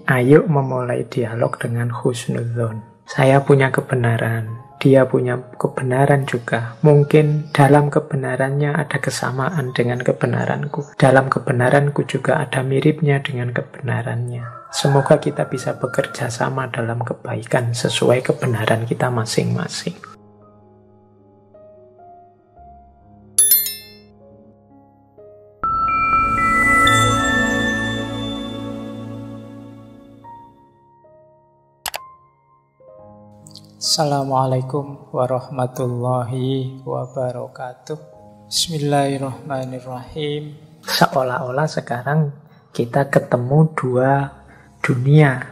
ayo memulai dialog dengan husnudzon. Saya punya kebenaran, dia punya kebenaran juga. Mungkin dalam kebenarannya ada kesamaan dengan kebenaranku. Dalam kebenaranku juga ada miripnya dengan kebenarannya. Semoga kita bisa bekerja sama dalam kebaikan sesuai kebenaran kita masing-masing. Assalamualaikum warahmatullahi wabarakatuh. Bismillahirrahmanirrahim. Seolah-olah sekarang kita ketemu dua dunia.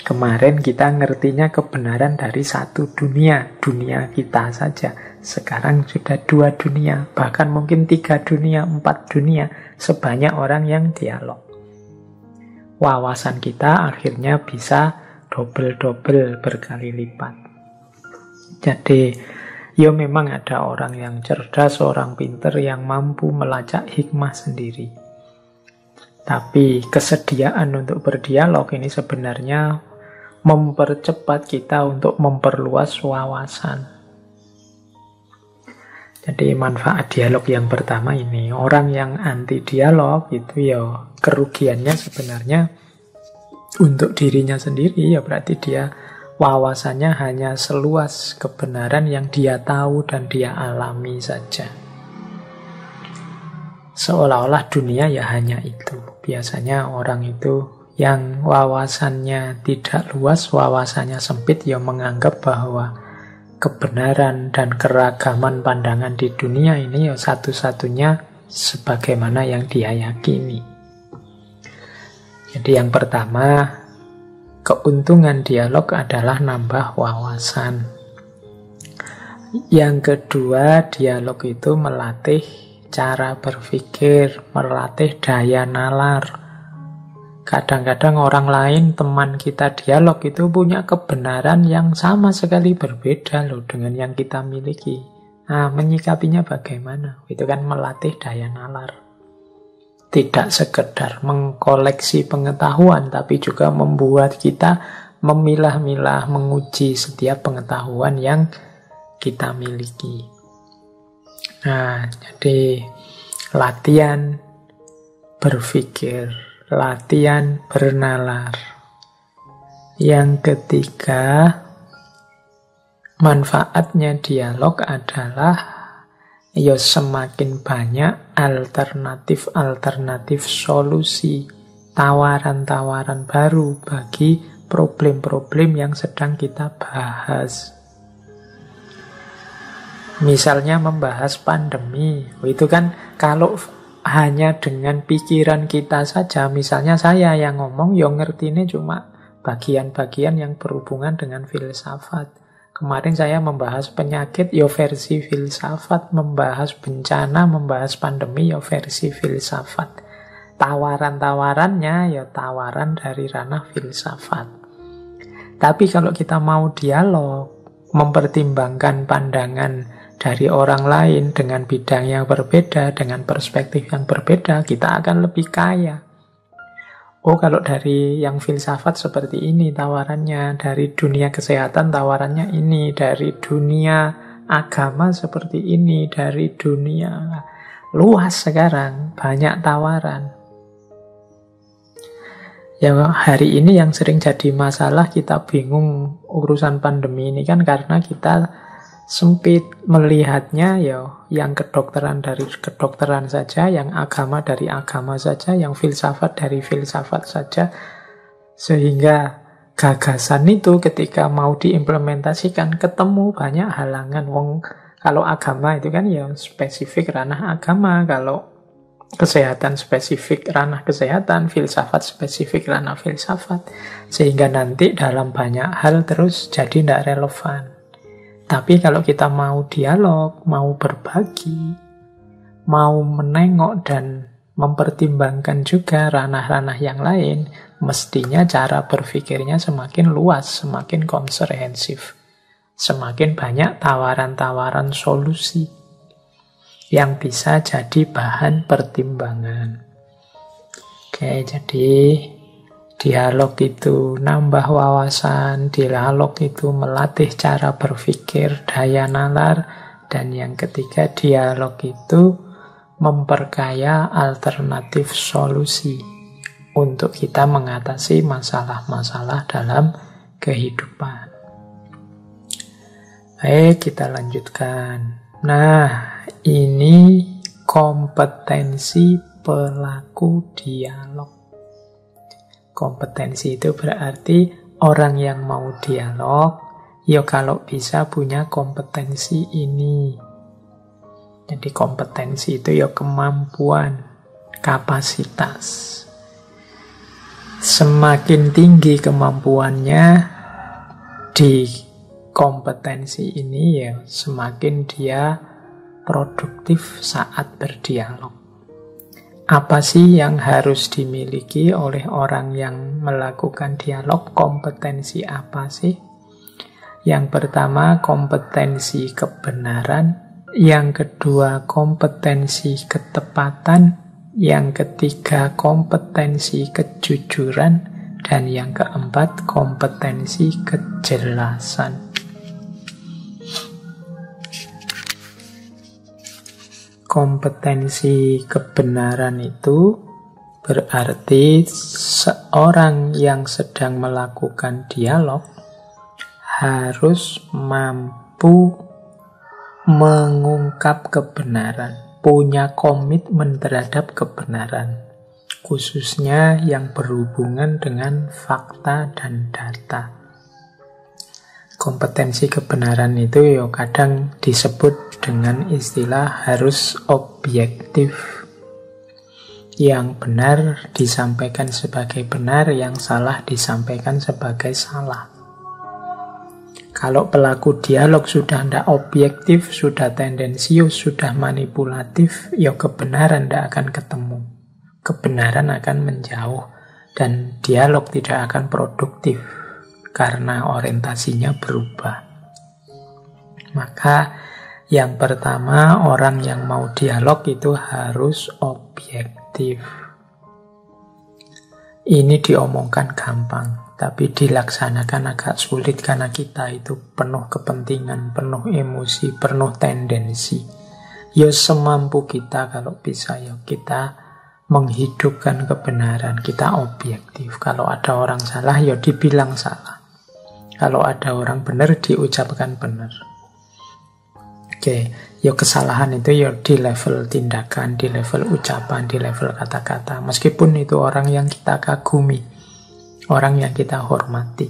Kemarin kita ngertinya kebenaran dari satu dunia, dunia kita saja. Sekarang sudah dua dunia, bahkan mungkin 3 dunia, 4 dunia, sebanyak orang yang dialog. Wawasan kita akhirnya bisa double-double, berkali lipat. Jadi, ya memang ada orang yang cerdas, orang pinter yang mampu melacak hikmah sendiri. Tapi kesediaan untuk berdialog ini sebenarnya mempercepat kita untuk memperluas wawasan. Jadi manfaat dialog yang pertama ini, orang yang anti dialog itu ya kerugiannya sebenarnya untuk dirinya sendiri, ya berarti dia wawasannya hanya seluas kebenaran yang dia tahu dan dia alami saja. Seolah-olah dunia ya hanya itu. Biasanya orang itu yang wawasannya tidak luas, wawasannya sempit, ya menganggap bahwa kebenaran dan keragaman pandangan di dunia ini ya satu-satunya sebagaimana yang dia yakini. Jadi yang pertama, keuntungan dialog adalah nambah wawasan. Yang kedua, dialog itu melatih cara berpikir, melatih daya nalar. Kadang-kadang orang lain, teman kita dialog itu punya kebenaran yang sama sekali berbeda loh dengan yang kita miliki. Nah, menyikapinya bagaimana? Itu kan melatih daya nalar. Tidak sekedar mengkoleksi pengetahuan, tapi juga membuat kita memilah-milah, menguji setiap pengetahuan yang kita miliki. Nah, jadi latihan berpikir, latihan bernalar. Yang ketiga, manfaatnya dialog adalah ya semakin banyak alternatif-alternatif solusi, tawaran-tawaran baru bagi problem-problem yang sedang kita bahas. Misalnya membahas pandemi, itu kan kalau hanya dengan pikiran kita saja, misalnya saya yang ngomong, ya ngerti ini cuma bagian-bagian yang berhubungan dengan filsafat. Kemarin saya membahas penyakit, ya versi filsafat. Membahas bencana, membahas pandemi, ya versi filsafat. Tawaran-tawarannya, ya tawaran dari ranah filsafat. Tapi kalau kita mau dialog, mempertimbangkan pandangan dari orang lain dengan bidang yang berbeda, dengan perspektif yang berbeda, kita akan lebih kaya. Oh, kalau dari yang filsafat seperti ini tawarannya, dari dunia kesehatan tawarannya ini, dari dunia agama seperti ini, dari dunia luas sekarang, banyak tawaran. Ya, hari ini yang sering jadi masalah, kita bingung urusan pandemi ini kan karena kita sempit melihatnya, ya yang kedokteran dari kedokteran saja, yang agama dari agama saja, yang filsafat dari filsafat saja, sehingga gagasan itu ketika mau diimplementasikan ketemu banyak halangan. Kalau agama itu kan ya spesifik ranah agama, kalau kesehatan spesifik ranah kesehatan, filsafat spesifik ranah filsafat, sehingga nanti dalam banyak hal terus jadi tidak relevan. Tapi kalau kita mau dialog, mau berbagi, mau menengok dan mempertimbangkan juga ranah-ranah yang lain, mestinya cara berpikirnya semakin luas, semakin komprehensif. Semakin banyak tawaran-tawaran solusi yang bisa jadi bahan pertimbangan. Oke, jadi dialog itu nambah wawasan, dialog itu melatih cara berpikir, daya nalar, dan yang ketiga, dialog itu memperkaya alternatif solusi untuk kita mengatasi masalah-masalah dalam kehidupan. Baik, kita lanjutkan. Nah, ini kompetensi pelaku dialog. Kompetensi itu berarti orang yang mau dialog, ya kalau bisa punya kompetensi ini. Jadi kompetensi itu ya kemampuan, kapasitas. Semakin tinggi kemampuannya di kompetensi ini, ya semakin dia produktif saat berdialog. Apa sih yang harus dimiliki oleh orang yang melakukan dialog? Kompetensi apa sih? Yang pertama, kompetensi kebenaran. Yang kedua, kompetensi ketepatan. Yang ketiga, kompetensi kejujuran. Dan yang keempat, kompetensi kejelasan. Kompetensi kebenaran itu berarti seorang yang sedang melakukan dialog harus mampu mengungkap kebenaran, punya komitmen terhadap kebenaran, khususnya yang berhubungan dengan fakta dan data. Kompetensi kebenaran itu ya kadang disebut dengan istilah harus objektif. Yang benar disampaikan sebagai benar, yang salah disampaikan sebagai salah. Kalau pelaku dialog sudah tidak objektif, sudah tendensius, sudah manipulatif, ya kebenaran tidak akan ketemu. Kebenaran akan menjauh dan dialog tidak akan produktif karena orientasinya berubah. Maka yang pertama, orang yang mau dialog itu harus objektif. Ini diomongkan gampang, tapi dilaksanakan agak sulit karena kita itu penuh kepentingan, penuh emosi, penuh tendensi. Ya semampu kita kalau bisa ya kita menghidupkan kebenaran, kita objektif. Kalau ada orang salah ya dibilang salah. Kalau ada orang benar diucapkan benar. Oke, ya kesalahan itu ya di level tindakan, di level ucapan, di level kata-kata. Meskipun itu orang yang kita kagumi, orang yang kita hormati.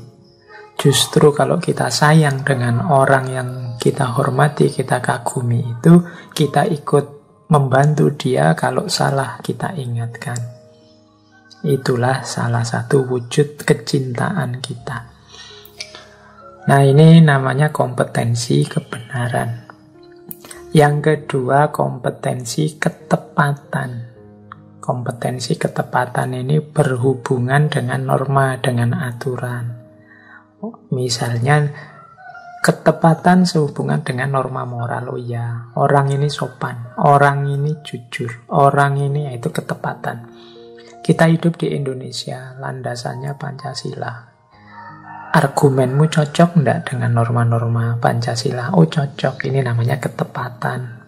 Justru kalau kita sayang dengan orang yang kita hormati, kita kagumi itu, kita ikut membantu dia kalau salah kita ingatkan. Itulah salah satu wujud kecintaan kita. Nah, ini namanya kompetensi kebenaran. Yang kedua, kompetensi ketepatan. Kompetensi ketepatan ini berhubungan dengan norma, dengan aturan. Misalnya, ketepatan sehubungan dengan norma moral. Oh ya, orang ini sopan, orang ini jujur, orang ini, yaitu ketepatan. Kita hidup di Indonesia, landasannya Pancasila. Argumenmu cocok enggak dengan norma-norma Pancasila? Oh cocok, ini namanya ketepatan.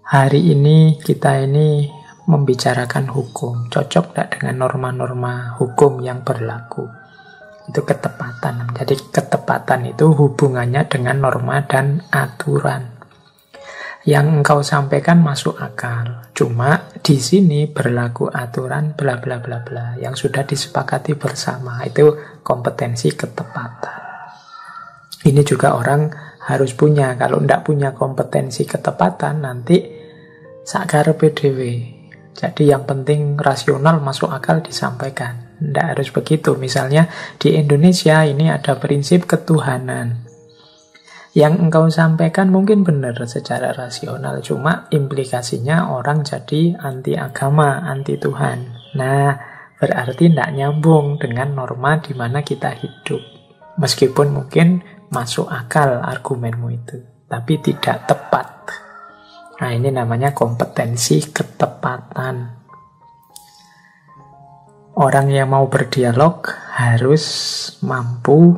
Hari ini kita ini membicarakan hukum, cocok enggak dengan norma-norma hukum yang berlaku? Itu ketepatan. Jadi ketepatan itu hubungannya dengan norma dan aturan. Yang engkau sampaikan masuk akal. Cuma di sini berlaku aturan bla bla bla bla yang sudah disepakati bersama. Itu kompetensi ketepatan. Ini juga orang harus punya. Kalau tidak punya kompetensi ketepatan, nanti sakarepe dhewe. Jadi yang penting rasional masuk akal disampaikan. Tidak harus begitu. Misalnya di Indonesia ini ada prinsip ketuhanan. Yang engkau sampaikan mungkin benar secara rasional, cuma implikasinya orang jadi anti agama, anti Tuhan. Nah, berarti tidak nyambung dengan norma di mana kita hidup. Meskipun mungkin masuk akal argumenmu itu, tapi tidak tepat. Nah, ini namanya kompetensi ketepatan. Orang yang mau berdialog harus mampu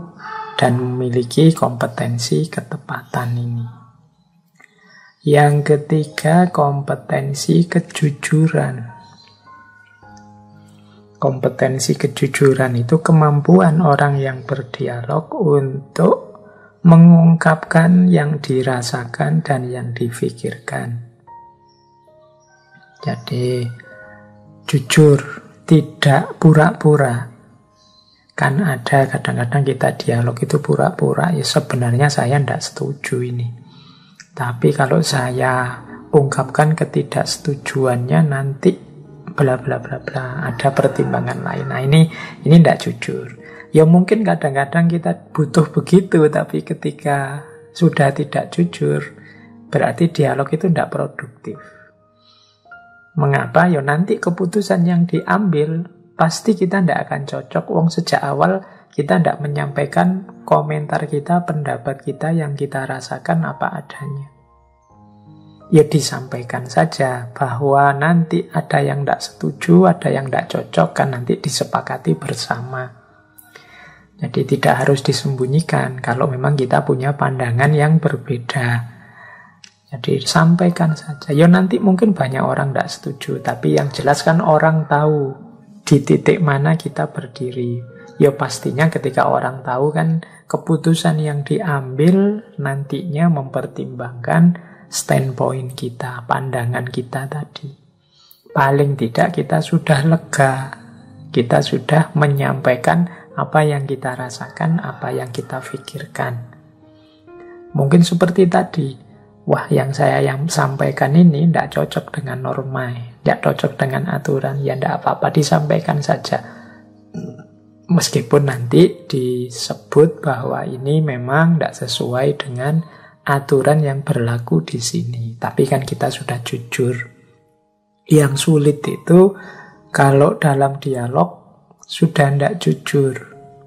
dan memiliki kompetensi ketepatan ini. Yang ketiga, kompetensi kejujuran. Kompetensi kejujuran itu kemampuan orang yang berdialog untuk mengungkapkan yang dirasakan dan yang difikirkan. Jadi, jujur, tidak pura-pura. Kan ada kadang-kadang kita dialog itu pura-pura, ya sebenarnya saya tidak setuju ini. Tapi kalau saya ungkapkan ketidaksetujuannya nanti bla bla bla bla, ada pertimbangan lain. Nah ini tidak jujur. Ya mungkin kadang-kadang kita butuh begitu, tapi ketika sudah tidak jujur, berarti dialog itu tidak produktif. Mengapa? Ya nanti keputusan yang diambil pasti kita tidak akan cocok. Wong sejak awal kita tidak menyampaikan komentar kita, pendapat kita yang kita rasakan apa adanya. Ya disampaikan saja bahwa nanti ada yang tidak setuju, ada yang tidak cocok, kan nanti disepakati bersama. Jadi tidak harus disembunyikan kalau memang kita punya pandangan yang berbeda. Jadi sampaikan saja. Ya nanti mungkin banyak orang tidak setuju, tapi yang jelas kan orang tahu di titik mana kita berdiri. Ya pastinya ketika orang tahu kan keputusan yang diambil nantinya mempertimbangkan standpoint kita, pandangan kita tadi. Paling tidak kita sudah lega, kita sudah menyampaikan apa yang kita rasakan, apa yang kita pikirkan. Mungkin seperti tadi, wah yang saya sampaikan ini tidak cocok dengan norma, tidak cocok dengan aturan, ya tidak apa-apa, disampaikan saja. Meskipun nanti disebut bahwa ini memang tidak sesuai dengan aturan yang berlaku di sini. Tapi kan kita sudah jujur. Yang sulit itu kalau dalam dialog sudah tidak jujur,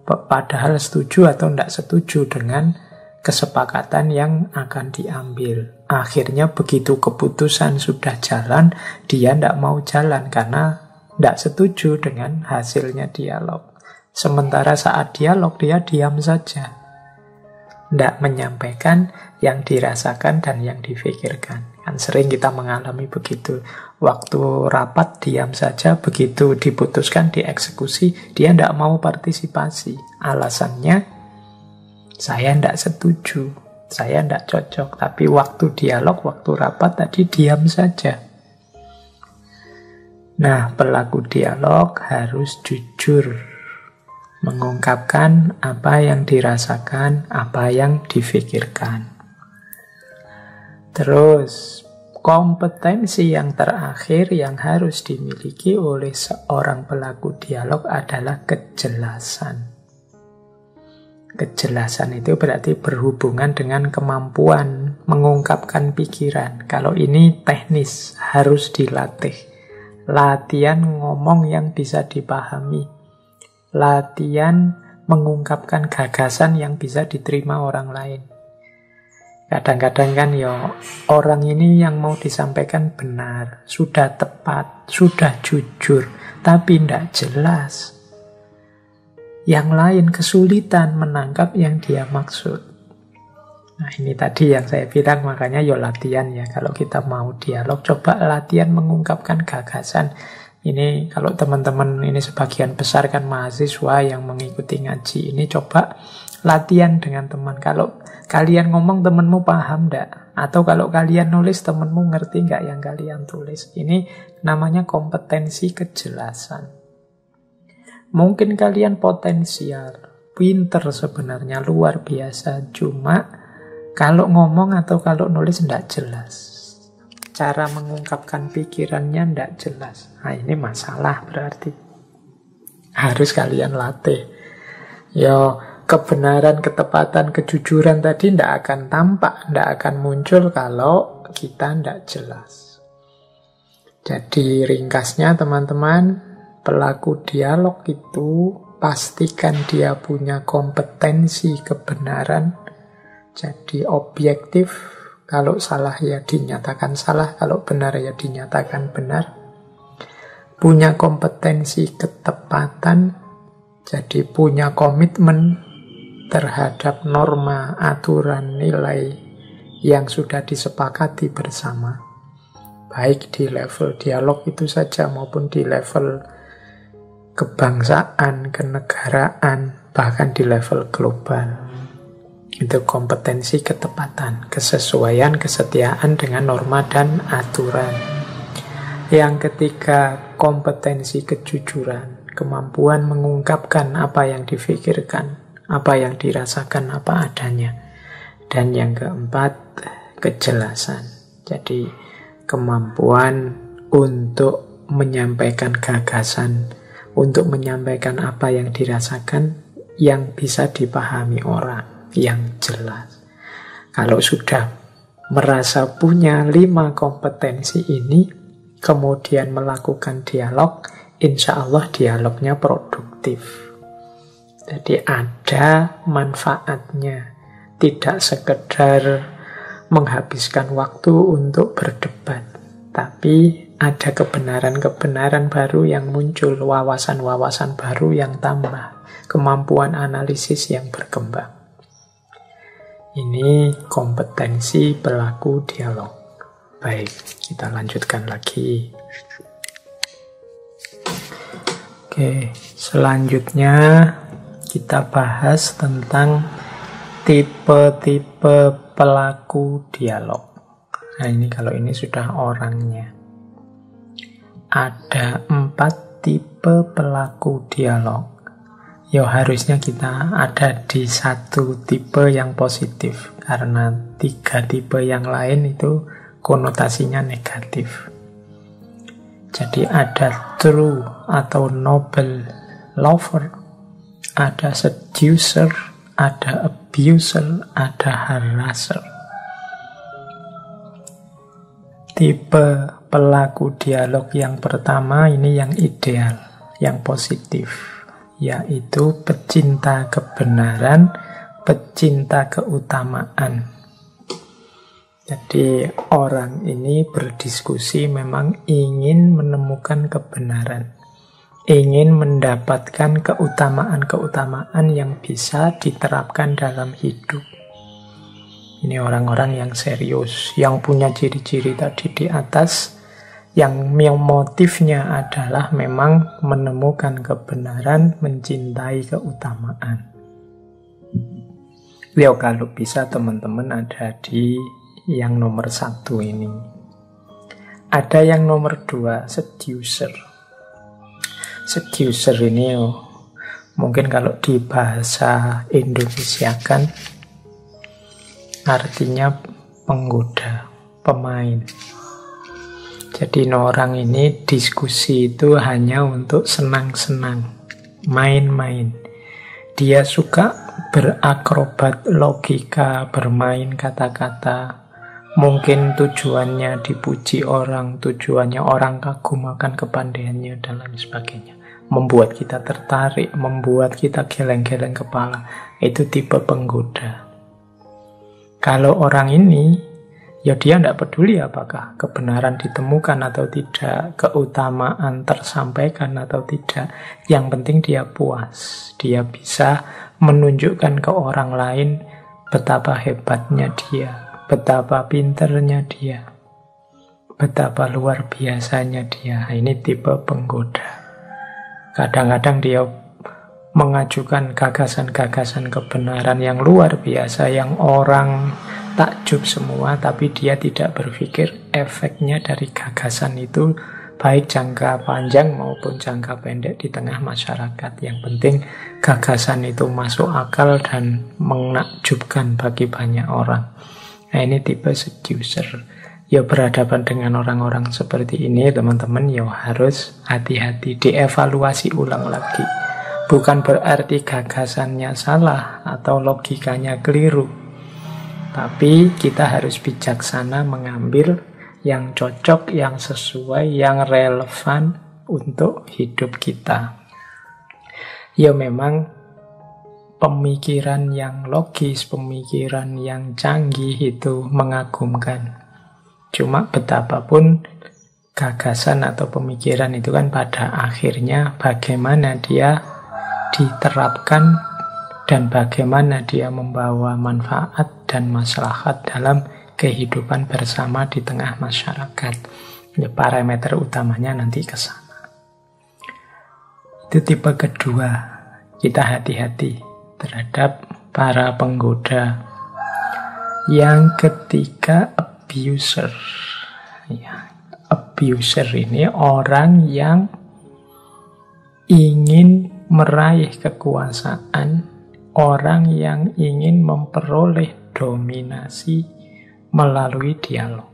padahal setuju atau tidak setuju dengan kesepakatan yang akan diambil. Akhirnya begitu keputusan sudah jalan, dia tidak mau jalan karena tidak setuju dengan hasilnya dialog. Sementara saat dialog dia diam saja, tidak menyampaikan yang dirasakan dan yang difikirkan. Kan sering kita mengalami begitu. Waktu rapat diam saja, begitu diputuskan, dieksekusi, dia tidak mau partisipasi. Alasannya, saya tidak setuju, saya tidak cocok. Tapi waktu dialog, waktu rapat tadi diam saja. Nah, pelaku dialog harus jujur mengungkapkan apa yang dirasakan, apa yang difikirkan. Terus, kompetensi yang terakhir yang harus dimiliki oleh seorang pelaku dialog adalah kejelasan. Kejelasan itu berarti berhubungan dengan kemampuan mengungkapkan pikiran. Kalau ini teknis, harus dilatih. Latihan ngomong yang bisa dipahami. Latihan mengungkapkan gagasan yang bisa diterima orang lain. Kadang-kadang kan ya orang ini yang mau disampaikan benar, sudah tepat, sudah jujur, tapi tidak jelas. Yang lain kesulitan menangkap yang dia maksud. Nah ini tadi yang saya bilang, makanya ya latihan ya. Kalau kita mau dialog, coba latihan mengungkapkan gagasan. Ini kalau teman-teman ini sebagian besar kan mahasiswa yang mengikuti ngaji, ini coba latihan dengan teman. Kalau kalian ngomong temanmu paham enggak? Atau kalau kalian nulis temanmu ngerti enggak yang kalian tulis? Ini namanya kompetensi kejelasan. Mungkin kalian potensial, pinter sebenarnya, luar biasa. Cuma kalau ngomong atau kalau nulis enggak jelas. Cara mengungkapkan pikirannya tidak jelas. Nah ini masalah berarti. Harus kalian latih. Ya kebenaran, ketepatan, kejujuran tadi tidak akan tampak, tidak akan muncul kalau kita tidak jelas. Jadi ringkasnya teman-teman, pelaku dialog itu pastikan dia punya kompetensi kebenaran. Jadi objektif. Kalau salah ya dinyatakan salah, kalau benar ya dinyatakan benar. punya kompetensi ketepatan, jadi punya komitmen terhadap norma, aturan, nilai yang sudah disepakati bersama. Baik di level dialog itu saja maupun di level kebangsaan, kenegaraan, bahkan di level global. Itu kompetensi ketepatan, kesesuaian, kesetiaan dengan norma dan aturan. Yang ketiga, kompetensi kejujuran, kemampuan mengungkapkan apa yang difikirkan, apa yang dirasakan, apa adanya. Dan yang keempat, kejelasan. Jadi kemampuan untuk menyampaikan gagasan, untuk menyampaikan apa yang dirasakan yang bisa dipahami orang, yang jelas. Kalau sudah merasa punya 5 kompetensi ini, kemudian melakukan dialog, insya Allah dialognya produktif. Jadi ada manfaatnya, tidak sekedar menghabiskan waktu untuk berdebat, tapi ada kebenaran-kebenaran baru yang muncul, wawasan-wawasan baru yang tambah, kemampuan analisis yang berkembang. Ini kompetensi pelaku dialog. Baik, kita lanjutkan lagi. Oke, selanjutnya kita bahas tentang tipe-tipe pelaku dialog. Nah, ini kalau ini sudah orangnya. Ada 4 tipe pelaku dialog. Ya harusnya kita ada di satu tipe yang positif, karena 3 tipe yang lain itu konotasinya negatif. Jadi ada true atau noble lover, ada seducer, ada abuser, ada harasser. Tipe pelaku dialog yang pertama ini yang ideal, yang positif, yaitu pecinta kebenaran, pecinta keutamaan. Jadi orang ini berdiskusi memang ingin menemukan kebenaran, ingin mendapatkan keutamaan-keutamaan yang bisa diterapkan dalam hidup. Ini orang-orang yang serius, yang punya ciri-ciri tadi di atas, yang motifnya adalah memang menemukan kebenaran, mencintai keutamaan. Ya kalau bisa teman-teman ada di yang nomor 1 ini. Ada yang nomor 2, seducer. Seducer ini mungkin kalau di bahasa Indonesia kan artinya penggoda, pemain. Jadi orang ini diskusi itu hanya untuk senang-senang, main-main. Dia suka berakrobat logika, bermain kata-kata. Mungkin tujuannya dipuji orang, tujuannya orang kagum akan kepandaiannya dan lain sebagainya. Membuat kita tertarik, membuat kita geleng-geleng kepala. Itu tipe penggoda. Kalau orang ini, ya dia tidak peduli apakah kebenaran ditemukan atau tidak, keutamaan tersampaikan atau tidak. Yang penting dia puas. Dia bisa menunjukkan ke orang lain betapa hebatnya dia, betapa pinternya dia, betapa luar biasanya dia. Ini tipe penggoda. Kadang-kadang dia mengajukan gagasan-gagasan kebenaran yang luar biasa, yang orang takjub semua, tapi dia tidak berpikir efeknya dari gagasan itu baik jangka panjang maupun jangka pendek di tengah masyarakat. Yang penting gagasan itu masuk akal dan menakjubkan bagi banyak orang. Nah ini tipe seducer. Ya berhadapan dengan orang-orang seperti ini teman-teman ya harus hati-hati, dievaluasi ulang lagi. Bukan berarti gagasannya salah atau logikanya keliru. Tapi kita harus bijaksana mengambil yang cocok, yang sesuai, yang relevan untuk hidup kita. Ya memang pemikiran yang logis, pemikiran yang canggih itu mengagumkan. Cuma betapapun gagasan atau pemikiran itu kan pada akhirnya bagaimana dia diterapkan dan bagaimana dia membawa manfaat dan maslahat dalam kehidupan bersama di tengah masyarakat. Ya, parameter utamanya nanti ke sana. Itu tipe kedua. Kita hati-hati terhadap para penggoda. Yang ketiga, abuser. Ya, abuser ini orang yang ingin meraih kekuasaan, orang yang ingin memperoleh dominasi melalui dialog.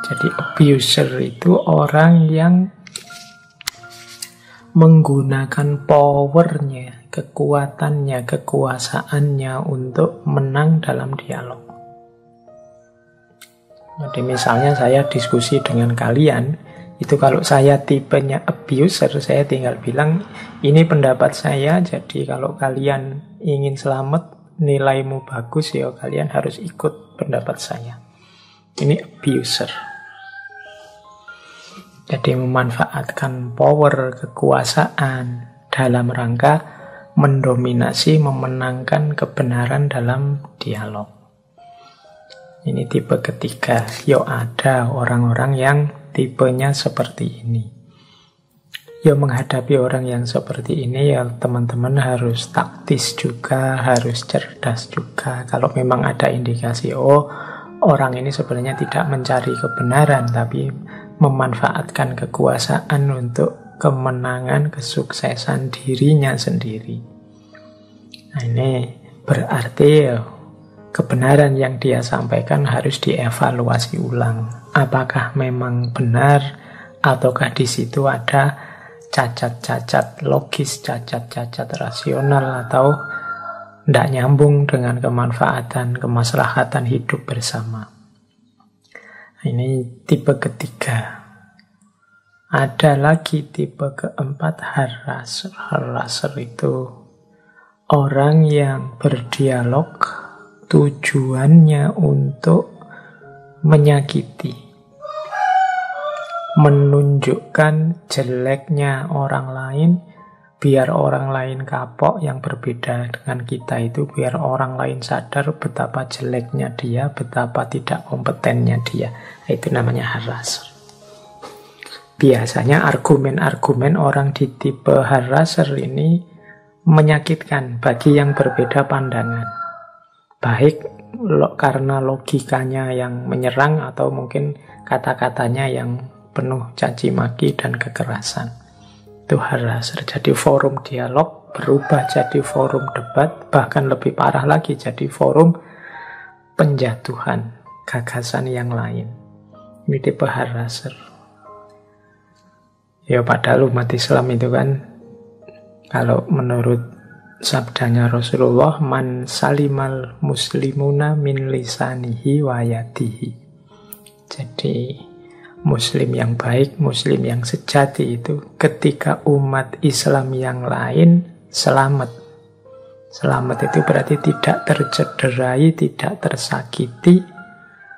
Jadi abuser itu orang yang menggunakan powernya, kekuatannya, kekuasaannya untuk menang dalam dialog. Jadi misalnya saya diskusi dengan kalian, itu kalau saya tipenya abuser, saya tinggal bilang, ini pendapat saya, jadi kalau kalian ingin selamat, nilaimu bagus, ya kalian harus ikut pendapat saya. Ini abuser. Jadi memanfaatkan power, kekuasaan dalam rangka mendominasi, memenangkan kebenaran dalam dialog. Ini tipe ketiga. Yo, ada orang-orang yang tipenya seperti ini. Ya, menghadapi orang yang seperti ini ya teman-teman harus taktis juga, harus cerdas juga. Kalau memang ada indikasi, oh orang ini sebenarnya tidak mencari kebenaran, tapi memanfaatkan kekuasaan untuk kemenangan, kesuksesan dirinya sendiri. Nah, ini berarti ya, kebenaran yang dia sampaikan harus dievaluasi ulang. Apakah memang benar, ataukah di situ ada cacat-cacat logis, cacat-cacat rasional, atau tidak nyambung dengan kemanfaatan, kemaslahatan hidup bersama. Ini tipe ketiga. Ada lagi tipe keempat, haraser. Haraser itu orang yang berdialog tujuannya untuk menyakiti, menunjukkan jeleknya orang lain, biar orang lain kapok yang berbeda dengan kita itu, biar orang lain sadar betapa jeleknya dia, betapa tidak kompetennya dia. Itu namanya haraser. Biasanya argumen-argumen orang di tipe haraser ini menyakitkan bagi yang berbeda pandangan. Baik karena logikanya yang menyerang atau mungkin kata-katanya yang penuh caci maki dan kekerasan. Itu haraser. Jadi forum dialog berubah jadi forum debat, bahkan lebih parah lagi jadi forum penjatuhan gagasan yang lain. Ini tipe haraser. Ya padahal umat Islam itu kan, kalau menurut sabdanya Rasulullah, man salimal muslimuna min lisanihi wa yadihi. Jadi Muslim yang baik, Muslim yang sejati itu ketika umat Islam yang lain selamat. Selamat itu berarti tidak tercederai, tidak tersakiti,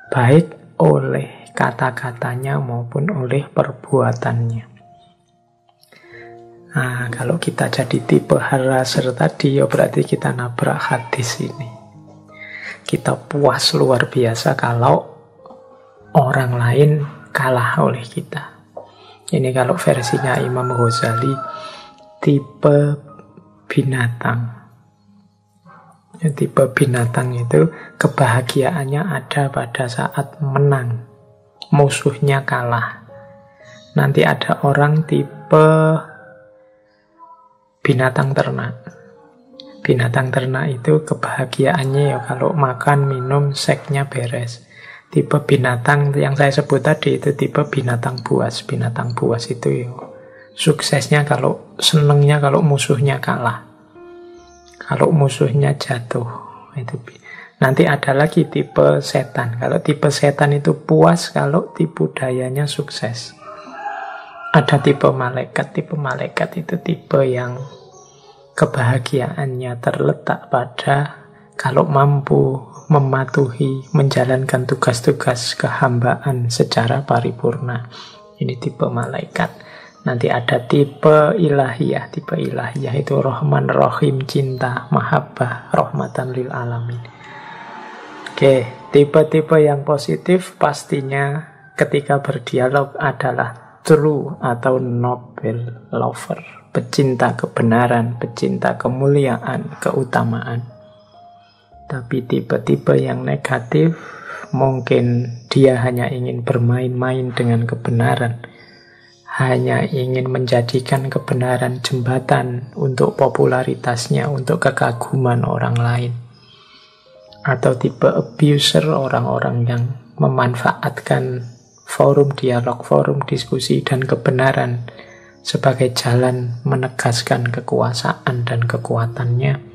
baik oleh kata-katanya maupun oleh perbuatannya. Nah, kalau kita jadi tipe haraser tadi, ya berarti kita nabrak hadis ini. Kita puas luar biasa kalau orang lain kalah oleh kita. Ini kalau versinya Imam Ghazali, tipe binatang. Ya, tipe binatang itu kebahagiaannya ada pada saat menang, musuhnya kalah. Nanti ada orang tipe binatang ternak. Binatang ternak itu kebahagiaannya ya kalau makan, minum, seksnya beres. Tipe binatang yang saya sebut tadi itu tipe binatang buas. Binatang buas itu ya suksesnya kalau senengnya kalau musuhnya kalah. Kalau musuhnya jatuh. Itu. Nanti ada lagi tipe setan. Kalau tipe setan itu puas kalau tipu dayanya sukses. Ada tipe malaikat. Tipe malaikat itu tipe yang kebahagiaannya terletak pada kalau mampu mematuhi, menjalankan tugas-tugas kehambaan secara paripurna. Ini tipe malaikat. Nanti ada tipe ilahiyah. Tipe ilahiyah itu Rahman, Rahim, cinta, mahabbah, rahmatan lil alamin. Oke, tipe-tipe yang positif pastinya ketika berdialog adalah true atau noble lover. Pecinta kebenaran, pecinta kemuliaan, keutamaan. Tapi tipe-tipe yang negatif, mungkin dia hanya ingin bermain-main dengan kebenaran. Hanya ingin menjadikan kebenaran jembatan untuk popularitasnya, untuk kekaguman orang lain. Atau tipe abuser, orang-orang yang memanfaatkan forum dialog, forum diskusi, dan kebenaran sebagai jalan menegaskan kekuasaan dan kekuatannya.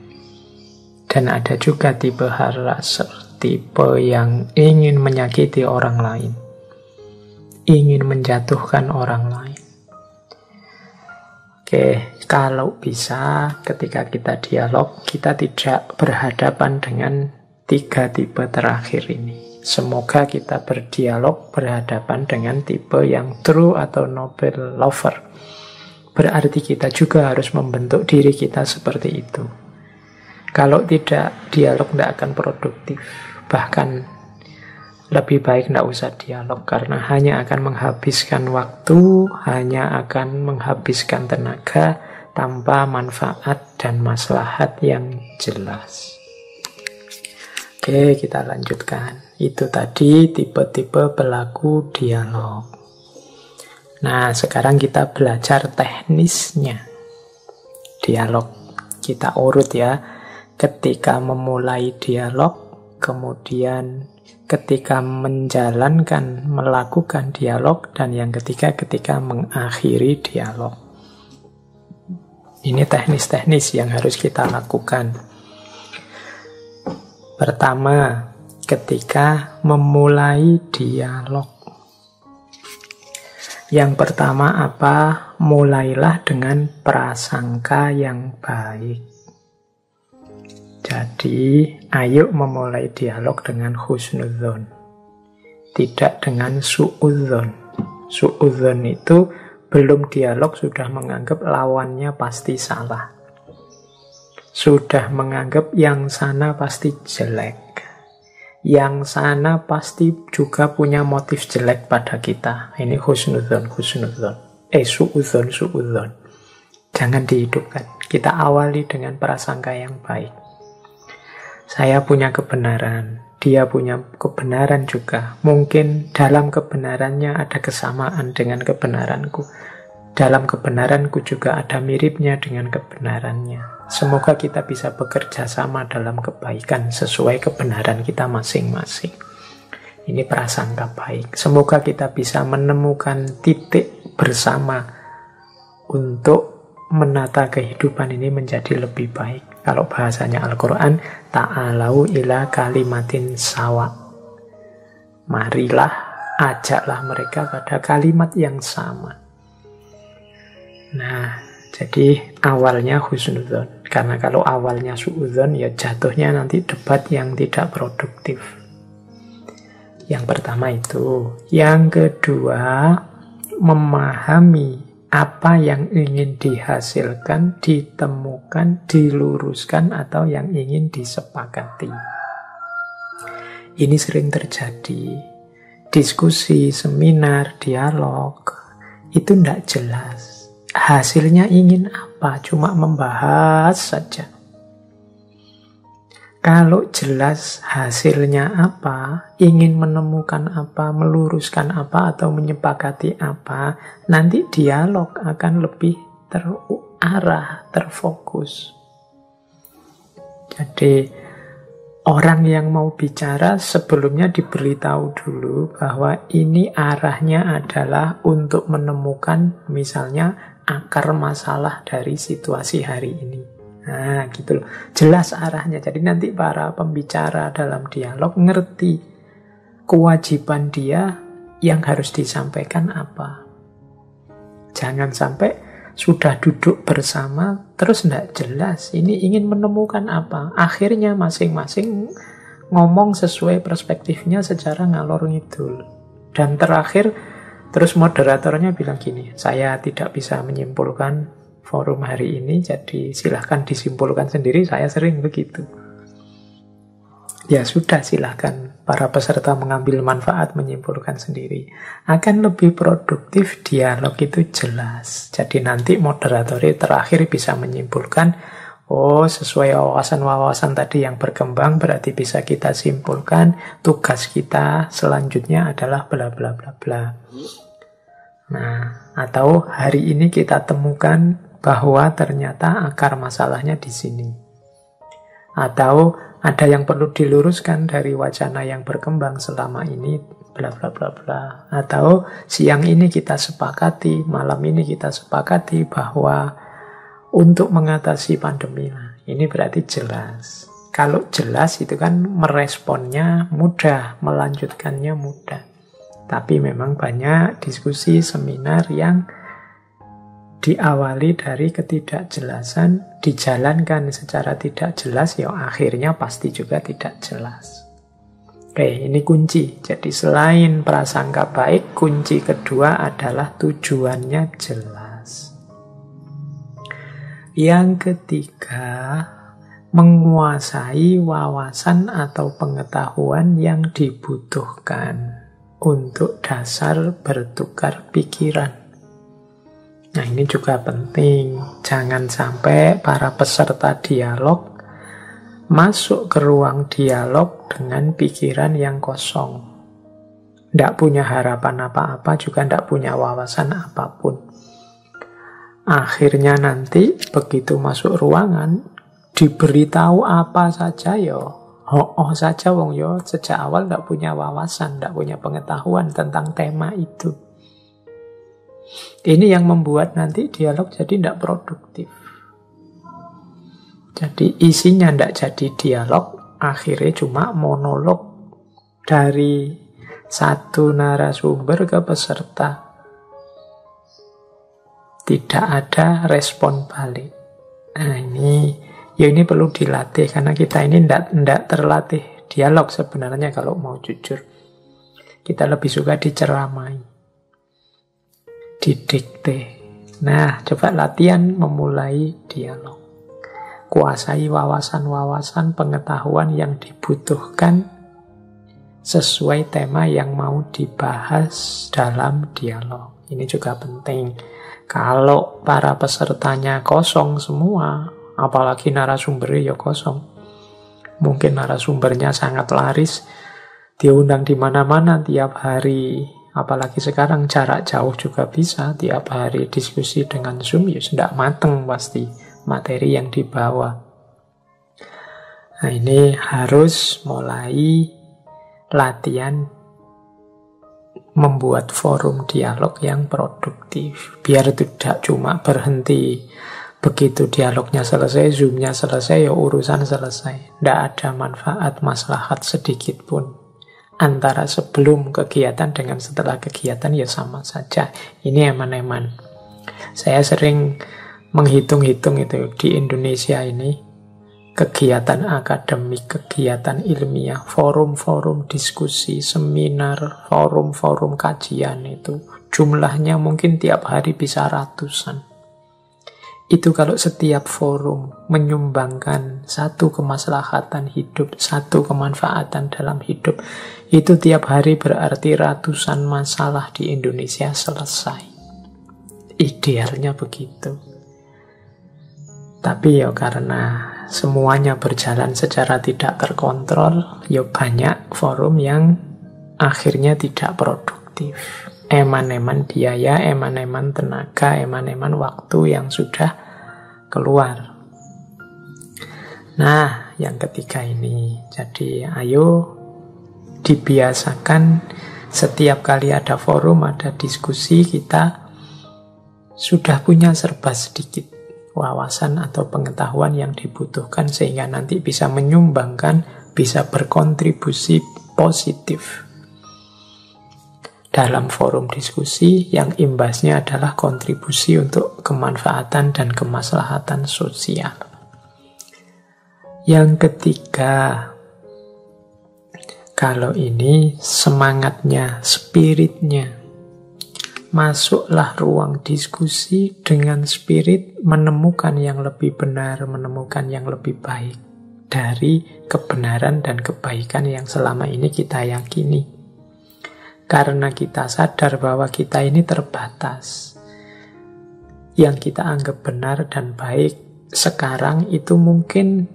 Dan ada juga tipe harasser, tipe yang ingin menyakiti orang lain, ingin menjatuhkan orang lain. Oke, kalau bisa ketika kita dialog, kita tidak berhadapan dengan 3 tipe terakhir ini. Semoga kita berdialog berhadapan dengan tipe yang true atau noble lover. Berarti kita juga harus membentuk diri kita seperti itu. Kalau tidak, dialog tidak akan produktif. Bahkan lebih baik tidak usah dialog, karena hanya akan menghabiskan waktu, hanya akan menghabiskan tenaga tanpa manfaat dan maslahat yang jelas. Oke, kita lanjutkan. Itu tadi tipe-tipe pelaku dialog. Nah, sekarang kita belajar teknisnya dialog. Kita urut ya. Ketika memulai dialog, kemudian ketika menjalankan, melakukan dialog, dan yang ketiga ketika mengakhiri dialog. Ini teknis-teknis yang harus kita lakukan. Pertama, ketika memulai dialog. Yang pertama apa? Mulailah dengan prasangka yang baik. Jadi, ayo memulai dialog dengan husnudzon, tidak dengan suudzon. Suudzon itu belum dialog sudah menganggap lawannya pasti salah. Sudah menganggap yang sana pasti jelek. Yang sana pasti juga punya motif jelek pada kita. Ini husnudzon, husnudzon. Suudzon. Jangan dihidupkan. Kita awali dengan prasangka yang baik. Saya punya kebenaran, dia punya kebenaran juga. Mungkin dalam kebenarannya ada kesamaan dengan kebenaranku. Dalam kebenaranku juga ada miripnya dengan kebenarannya. Semoga kita bisa bekerja sama dalam kebaikan sesuai kebenaran kita masing-masing. Ini prasangka baik. Semoga kita bisa menemukan titik bersama untuk menata kehidupan ini menjadi lebih baik. Kalau bahasanya Al-Quran, ta'alau ila kalimatin sawa. Marilah, ajaklah mereka pada kalimat yang sama. Nah, jadi awalnya husnudzon. Karena kalau awalnya suudzon, ya jatuhnya nanti debat yang tidak produktif. Yang pertama itu. Yang kedua, memahami apa yang ingin dihasilkan, ditemukan, diluruskan, atau yang ingin disepakati. Ini sering terjadi. Diskusi, seminar, dialog, itu tidak jelas. Hasilnya ingin apa? Cuma membahas saja. Kalau jelas hasilnya apa, ingin menemukan apa, meluruskan apa, atau menyepakati apa, nanti dialog akan lebih terarah, terfokus. Jadi, orang yang mau bicara sebelumnya diberitahu dulu bahwa ini arahnya adalah untuk menemukan misalnya akar masalah dari situasi hari ini. Nah, gitu loh. Jelas arahnya. Jadi nanti para pembicara dalam dialog ngerti kewajiban dia yang harus disampaikan apa. Jangan sampai sudah duduk bersama, terus tidak jelas ini ingin menemukan apa. Akhirnya masing-masing ngomong sesuai perspektifnya secara ngalor ngidul. Dan terakhir, terus moderatornya bilang gini, saya tidak bisa menyimpulkan forum hari ini, jadi silahkan disimpulkan sendiri, saya sering begitu. Ya sudah, silahkan para peserta mengambil manfaat, menyimpulkan sendiri. Akan lebih produktif, dialog itu jelas. Jadi nanti moderatornya terakhir bisa menyimpulkan, oh sesuai wawasan-wawasan tadi yang berkembang, berarti bisa kita simpulkan, tugas kita selanjutnya adalah bla bla bla bla. Nah, atau hari ini kita temukan bahwa ternyata akar masalahnya di sini. Atau ada yang perlu diluruskan dari wacana yang berkembang selama ini, bla bla bla bla. Atau siang ini kita sepakati, malam ini kita sepakati bahwa untuk mengatasi pandemi, nah, ini berarti jelas. Kalau jelas itu kan meresponnya mudah, melanjutkannya mudah. Tapi memang banyak diskusi, seminar yang diawali dari ketidakjelasan, dijalankan secara tidak jelas, ya akhirnya pasti juga tidak jelas. Oke, ini kunci. Jadi selain prasangka baik, kunci kedua adalah tujuannya jelas. Yang ketiga, menguasai wawasan atau pengetahuan yang dibutuhkan untuk dasar bertukar pikiran. Nah, ini juga penting. Jangan sampai para peserta dialog masuk ke ruang dialog dengan pikiran yang kosong. Tidak punya harapan apa-apa, juga tidak punya wawasan apapun. Akhirnya nanti begitu masuk ruangan, diberitahu apa saja oh saja wong sejak awal tidak punya wawasan, tidak punya pengetahuan tentang tema itu. Ini yang membuat nanti dialog jadi tidak produktif. Jadi isinya tidak jadi dialog, akhirnya cuma monolog dari satu narasumber ke peserta. Tidak ada respon balik. Nah ini perlu dilatih, karena kita ini tidak terlatih dialog sebenarnya kalau mau jujur. Kita lebih suka diceramai, didikte. Nah, coba latihan memulai dialog. Kuasai wawasan-wawasan pengetahuan yang dibutuhkan sesuai tema yang mau dibahas dalam dialog. Ini juga penting. Kalau para pesertanya kosong semua, apalagi narasumbernya kosong, mungkin narasumbernya sangat laris, diundang di mana-mana tiap hari. Apalagi sekarang jarak jauh juga bisa, tiap hari diskusi dengan Zoom, ya sudah mateng pasti materi yang dibawa. Nah, ini harus mulai latihan membuat forum dialog yang produktif. Biar tidak cuma berhenti begitu dialognya selesai, Zoom-nya selesai, ya urusan selesai. Tidak ada manfaat, maslahat sedikit pun. Antara sebelum kegiatan dengan setelah kegiatan ya sama saja. Ini eman-eman. Saya sering menghitung-hitung itu di Indonesia ini, kegiatan akademik, kegiatan ilmiah, forum-forum diskusi, seminar, forum-forum kajian itu jumlahnya mungkin tiap hari bisa ratusan. Itu kalau setiap forum menyumbangkan satu kemaslahatan hidup, satu kemanfaatan dalam hidup, itu tiap hari berarti ratusan masalah di Indonesia selesai. Idealnya begitu. Tapi ya karena semuanya berjalan secara tidak terkontrol, ya banyak forum yang akhirnya tidak produktif. Eman-eman biaya, eman-eman tenaga, eman-eman waktu yang sudah keluar. Nah, yang ketiga ini. Jadi, ayo dibiasakan setiap kali ada forum, ada diskusi, kita sudah punya serba sedikit wawasan atau pengetahuan yang dibutuhkan sehingga nanti bisa menyumbangkan, bisa berkontribusi positif dalam forum diskusi yang imbasnya adalah kontribusi untuk kemanfaatan dan kemaslahatan sosial. Yang ketiga, kalau ini semangatnya, spiritnya, masuklah ruang diskusi dengan spirit menemukan yang lebih benar, menemukan yang lebih baik dari kebenaran dan kebaikan yang selama ini kita yakini. Karena kita sadar bahwa kita ini terbatas. Yang kita anggap benar dan baik sekarang itu mungkin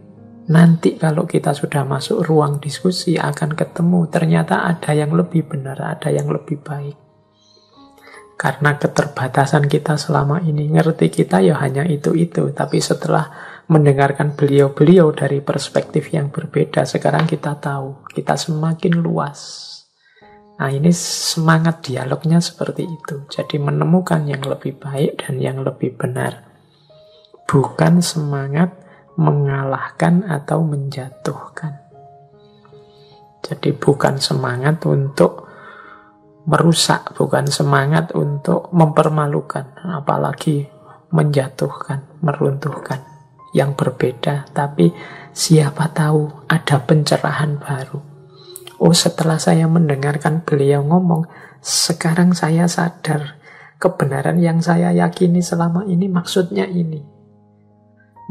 nanti kalau kita sudah masuk ruang diskusi akan ketemu ternyata ada yang lebih benar, ada yang lebih baik. Karena keterbatasan kita selama ini, ngerti kita ya hanya itu-itu. Tapi setelah mendengarkan beliau-beliau dari perspektif yang berbeda, sekarang kita tahu, kita semakin luas. Nah, ini semangat dialognya seperti itu. Jadi menemukan yang lebih baik dan yang lebih benar. Bukan semangat mengalahkan atau menjatuhkan. Jadi bukan semangat untuk merusak, bukan semangat untuk mempermalukan, apalagi menjatuhkan, meruntuhkan. Yang berbeda, tapi siapa tahu ada pencerahan baru. Oh, setelah saya mendengarkan beliau ngomong, sekarang saya sadar kebenaran yang saya yakini selama ini maksudnya ini.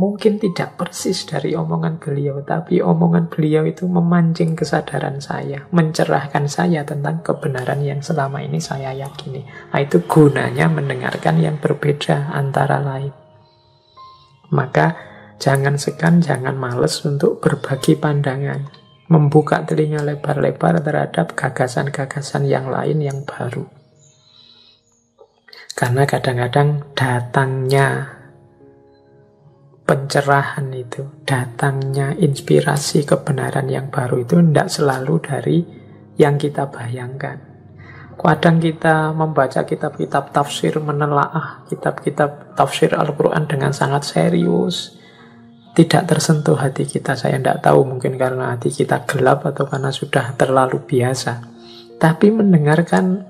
Mungkin tidak persis dari omongan beliau, tapi omongan beliau itu memancing kesadaran saya, mencerahkan saya tentang kebenaran yang selama ini saya yakini. Nah, itu gunanya mendengarkan yang berbeda antara lain. Maka jangan segan, jangan males untuk berbagi pandangan. Membuka telinga lebar-lebar terhadap gagasan-gagasan yang lain yang baru. Karena kadang-kadang datangnya pencerahan itu, datangnya inspirasi kebenaran yang baru itu tidak selalu dari yang kita bayangkan. Kadang kita membaca kitab-kitab tafsir, menelaah kitab-kitab tafsir Al-Quran dengan sangat serius. Tidak tersentuh hati kita, saya tidak tahu, mungkin karena hati kita gelap atau karena sudah terlalu biasa. Tapi mendengarkan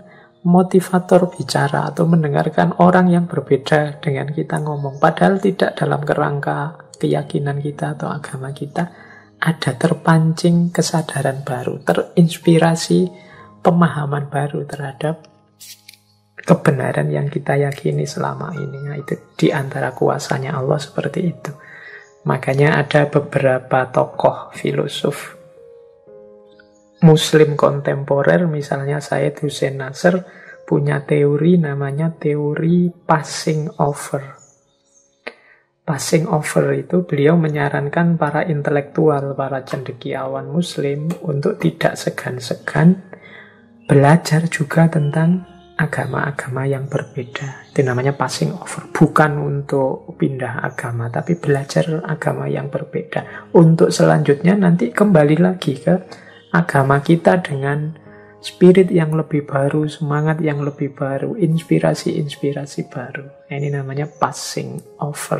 motivator bicara atau mendengarkan orang yang berbeda dengan kita ngomong, padahal tidak dalam kerangka keyakinan kita atau agama kita, ada terpancing kesadaran baru, terinspirasi pemahaman baru terhadap kebenaran yang kita yakini selama ini. Nah, itu di antara kuasanya Allah seperti itu. Makanya ada beberapa tokoh filosof Muslim kontemporer, misalnya Syed Hussein Nasr, punya teori namanya teori passing over. Passing over itu beliau menyarankan para intelektual, para cendekiawan Muslim untuk tidak segan-segan belajar juga tentang agama-agama yang berbeda. Itu namanya passing over. Bukan untuk pindah agama, tapi belajar agama yang berbeda. Untuk selanjutnya nanti kembali lagi ke agama kita dengan spirit yang lebih baru, semangat yang lebih baru, inspirasi-inspirasi baru. Ini namanya passing over.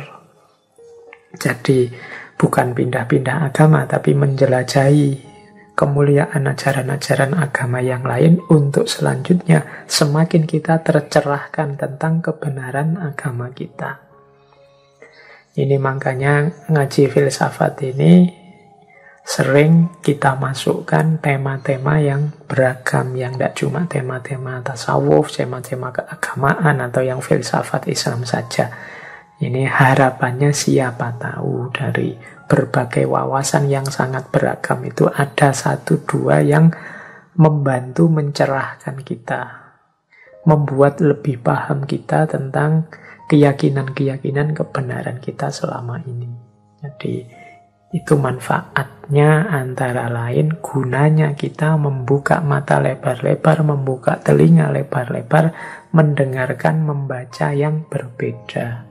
Jadi bukan pindah-pindah agama, tapi menjelajahi kemuliaan ajaran-ajaran agama yang lain untuk selanjutnya semakin kita tercerahkan tentang kebenaran agama kita. Ini makanya ngaji filsafat ini sering kita masukkan tema-tema yang beragam, yang tidak cuma tema-tema tasawuf, tema-tema keagamaan atau yang filsafat Islam saja. Ini harapannya siapa tahu dari berbagai wawasan yang sangat beragam itu ada satu dua yang membantu mencerahkan kita, membuat lebih paham kita tentang keyakinan-keyakinan kebenaran kita selama ini. Jadi itu manfaatnya antara lain, gunanya kita membuka mata lebar-lebar, membuka telinga lebar-lebar, mendengarkan, membaca yang berbeda.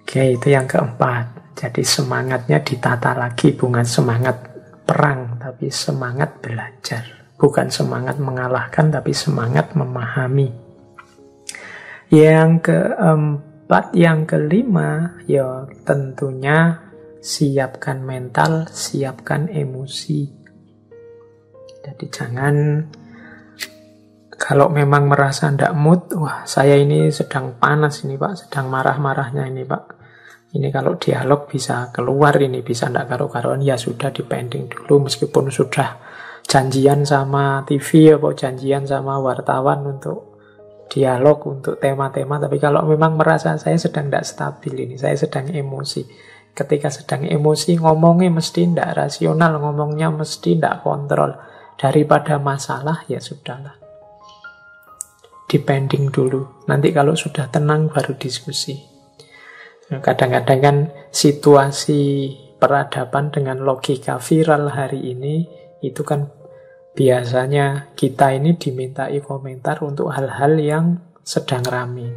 Oke, itu yang keempat. Jadi semangatnya ditata lagi, bukan semangat perang, tapi semangat belajar. Bukan semangat mengalahkan, tapi semangat memahami. Yang keempat, yang kelima, ya tentunya siapkan mental, siapkan emosi. Jadi jangan Kalau memang merasa ndak mood, wah saya ini sedang panas ini Pak, sedang marah-marahnya ini Pak. Ini kalau dialog bisa keluar ini, bisa ndak karu-karuan, ya sudah dipending dulu meskipun sudah janjian sama TV atau janjian sama wartawan untuk dialog, untuk tema-tema. Tapi kalau memang merasa saya sedang ndak stabil ini, saya sedang emosi. Ketika sedang emosi, ngomongnya mesti ndak rasional, ngomongnya mesti ndak kontrol. Daripada masalah, ya sudahlah. Depending dulu. Nanti kalau sudah tenang baru diskusi. Kadang-kadang kan situasi peradaban dengan logika viral hari ini itu kan biasanya kita ini dimintai komentar untuk hal-hal yang sedang ramai.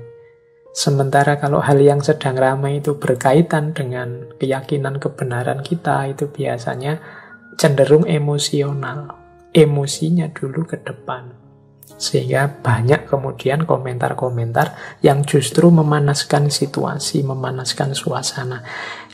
Sementara kalau hal yang sedang ramai itu berkaitan dengan keyakinan kebenaran kita, itu biasanya cenderung emosional. Emosinya dulu ke depan. Sehingga banyak kemudian komentar-komentar yang justru memanaskan situasi, memanaskan suasana.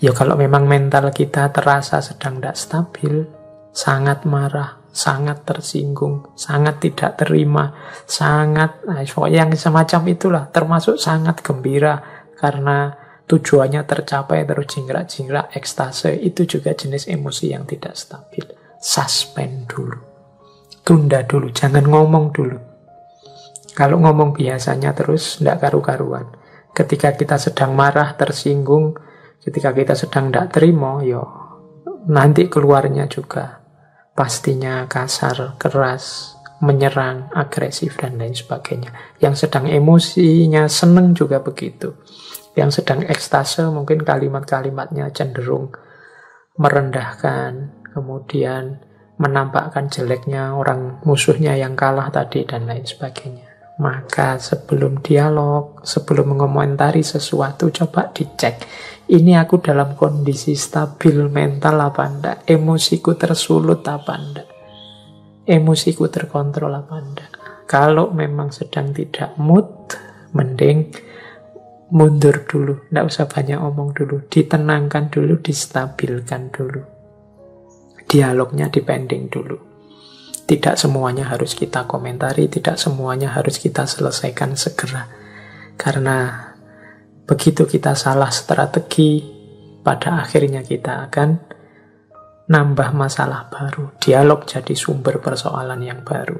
Ya kalau memang mental kita terasa sedang tidak stabil, sangat marah, sangat tersinggung, sangat tidak terima, sangat, yang semacam itulah, termasuk sangat gembira karena tujuannya tercapai terus jingkrak-jingkrak, ekstase, itu juga jenis emosi yang tidak stabil. Suspend dulu, tunda dulu, jangan ngomong dulu. Kalau ngomong biasanya terus tidak karu-karuan. Ketika kita sedang marah, tersinggung, ketika kita sedang tidak terima, nanti keluarnya juga pastinya kasar, keras, menyerang, agresif, dan lain sebagainya. Yang sedang emosinya seneng juga begitu. Yang sedang ekstase mungkin kalimat-kalimatnya cenderung merendahkan, kemudian menampakkan jeleknya orang musuhnya yang kalah tadi, dan lain sebagainya. Maka sebelum dialog, sebelum mengomentari sesuatu, coba dicek. Ini aku dalam kondisi stabil mental apa enggak? Emosiku tersulut apa enggak? Emosiku terkontrol apa enggak? Kalau memang sedang tidak mood, mending mundur dulu. Enggak usah banyak omong dulu. Ditenangkan dulu, distabilkan dulu. Dialognya dipending dulu. Tidak semuanya harus kita komentari, tidak semuanya harus kita selesaikan segera. Karena begitu kita salah strategi, pada akhirnya kita akan nambah masalah baru. Dialog jadi sumber persoalan yang baru.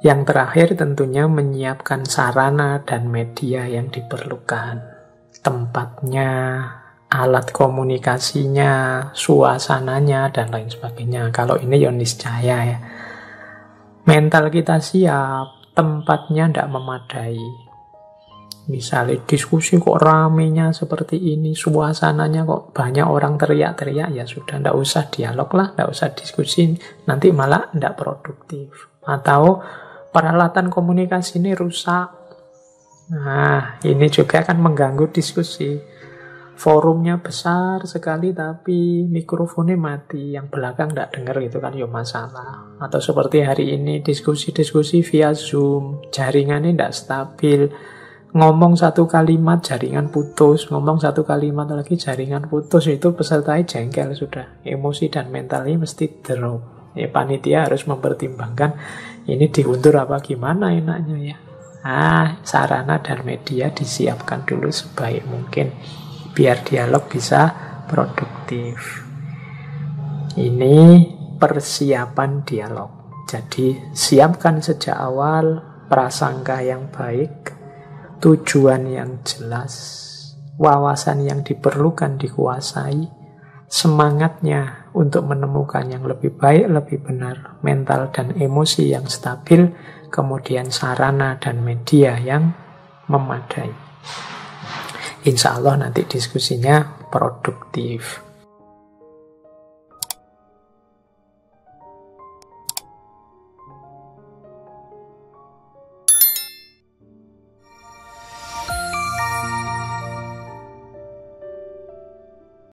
Yang terakhir tentunya menyiapkan sarana dan media yang diperlukan. Tempatnya, alat komunikasinya, suasananya, dan lain sebagainya. Kalau ini niscaya ya. Mental kita siap, tempatnya tidak memadai. Misalnya diskusi kok ramenya seperti ini, suasananya kok banyak orang teriak-teriak, ya sudah, tidak usah dialog lah, tidak usah diskusi, nanti malah tidak produktif. Atau peralatan komunikasi ini rusak. Nah, ini juga akan mengganggu diskusi. Forumnya besar sekali tapi mikrofonnya mati, yang belakang tidak dengar, gitu kan, ya masalah. Atau seperti hari ini diskusi-diskusi via Zoom, jaringannya tidak stabil. Ngomong satu kalimat jaringan putus, ngomong satu kalimat lagi jaringan putus, itu pesertanya jengkel sudah. Emosi dan mentalnya mesti drop. Panitia harus mempertimbangkan ini diundur apa gimana enaknya ya. Sarana dan media disiapkan dulu sebaik mungkin biar dialog bisa produktif. Ini persiapan dialog. Jadi siapkan sejak awal prasangka yang baik, tujuan yang jelas, wawasan yang diperlukan dikuasai, semangatnya untuk menemukan yang lebih baik, lebih benar, mental dan emosi yang stabil, kemudian sarana dan media yang memadai. Insya Allah nanti diskusinya produktif.